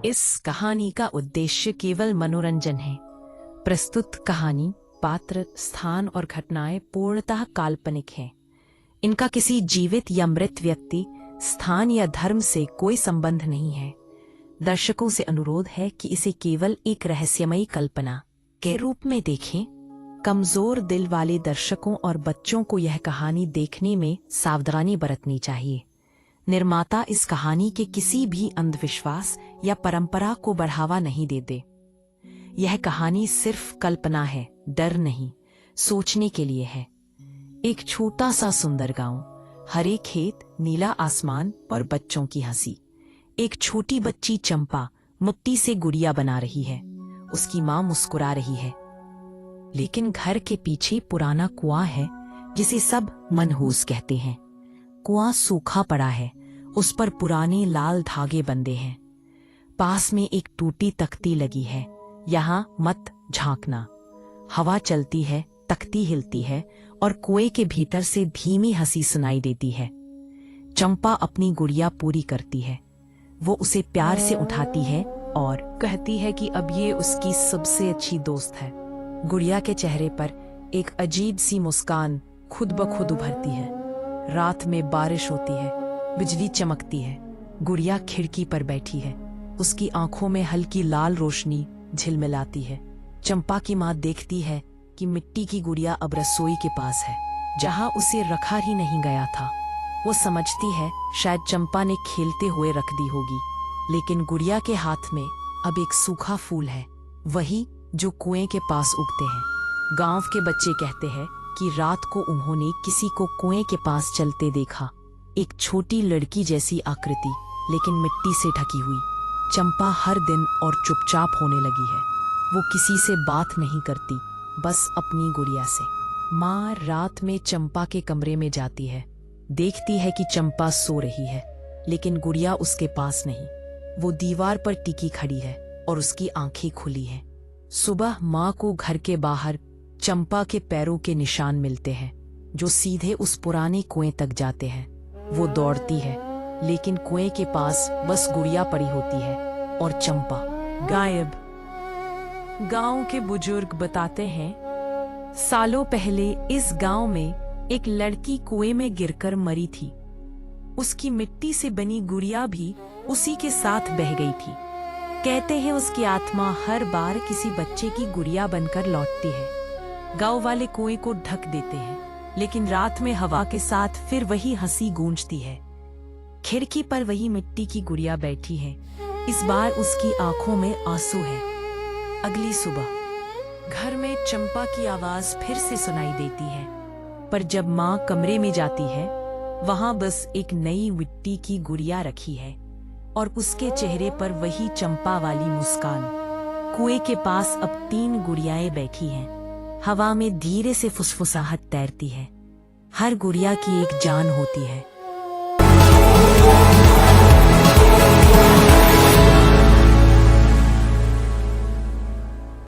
इस कहानी का उद्देश्य केवल मनोरंजन है। प्रस्तुत कहानी, पात्र, स्थान और घटनाएं पूर्णतः काल्पनिक हैं। इनका किसी जीवित या मृत व्यक्ति, स्थान या धर्म से कोई संबंध नहीं है। दर्शकों से अनुरोध है कि इसे केवल एक रहस्यमयी कल्पना के रूप में देखें। कमजोर दिल वाले दर्शकों और बच्चों को यह कहानी देखने में सावधानी बरतनी चाहिए। निर्माता इस कहानी के किसी भी अंधविश्वास या परंपरा को बढ़ावा नहीं देते। यह कहानी सिर्फ कल्पना है, डर नहीं, सोचने के लिए है। एक छोटा सा सुंदर गांव, हरे खेत, नीला आसमान और बच्चों की हंसी। एक छोटी बच्ची चंपा मिट्टी से गुड़िया बना रही है। उसकी माँ मुस्कुरा रही है। लेकिन घर के पीछे पुराना कुआं है जिसे सब मनहूस कहते हैं। कुआं सूखा पड़ा है, उस पर पुराने लाल धागे बंधे हैं। पास में एक टूटी तख्ती लगी है, यहाँ मत झांकना। हवा चलती है, तख्ती हिलती है और कुएं के भीतर से धीमी हंसी सुनाई देती है। चंपा अपनी गुड़िया पूरी करती है। वो उसे प्यार से उठाती है और कहती है कि अब ये उसकी सबसे अच्छी दोस्त है। गुड़िया के चेहरे पर एक अजीब सी मुस्कान खुद ब खुद उभरती है। रात में बारिश होती है, बिजली चमकती है। गुड़िया खिड़की पर बैठी है, उसकी आंखों में हल्की लाल रोशनी झिलमिलाती है। चंपा की माँ देखती है कि मिट्टी की गुड़िया अब रसोई के पास है, जहाँ उसे रखा ही नहीं गया था। वो समझती है शायद चंपा ने खेलते हुए रख दी होगी, लेकिन गुड़िया के हाथ में अब एक सूखा फूल है, वही जो कुएं के पास उगते हैं। गांव के बच्चे कहते हैं कि रात को उन्होंने किसी को कुएं के पास चलते देखा। एक छोटी लड़की जैसी आकृति, लेकिन मिट्टी से ढकी हुई। चंपा हर दिन और चुपचाप होने लगी है। वो किसी से बात नहीं करती, बस अपनी गुड़िया से। माँ रात में चंपा के कमरे में जाती है, देखती है कि चंपा सो रही है, लेकिन गुड़िया उसके पास नहीं। वो दीवार पर टिकी खड़ी है और उसकी आंखें खुली हैं। सुबह माँ को घर के बाहर चंपा के पैरों के निशान मिलते हैं, जो सीधे उस पुराने कुएं तक जाते हैं। वो दौड़ती है, लेकिन कुएं के पास बस गुड़िया पड़ी होती है और चंपा गायब। गांव के बुजुर्ग बताते हैं, सालों पहले इस गांव में एक लड़की कुएं में गिरकर मरी थी। उसकी मिट्टी से बनी गुड़िया भी उसी के साथ बह गई थी। कहते हैं उसकी आत्मा हर बार किसी बच्चे की गुड़िया बनकर लौटती है। गांव वाले कुएं को ढक देते हैं, लेकिन रात में हवा के साथ फिर वही हंसी गूंजती है। खिड़की पर वही मिट्टी की गुड़िया बैठी है। इस बार उसकी आंखों में आंसू है। अगली सुबह घर में चंपा की आवाज फिर से सुनाई देती है, पर जब माँ कमरे में जाती है, वहां बस एक नई मिट्टी की गुड़िया रखी है और उसके चेहरे पर वही चंपा वाली मुस्कान। कुएं के पास अब 3 गुड़ियाएं बैठी हैं। हवा में धीरे से फुसफुसाहट तैरती है। हर गुड़िया की एक जान होती है,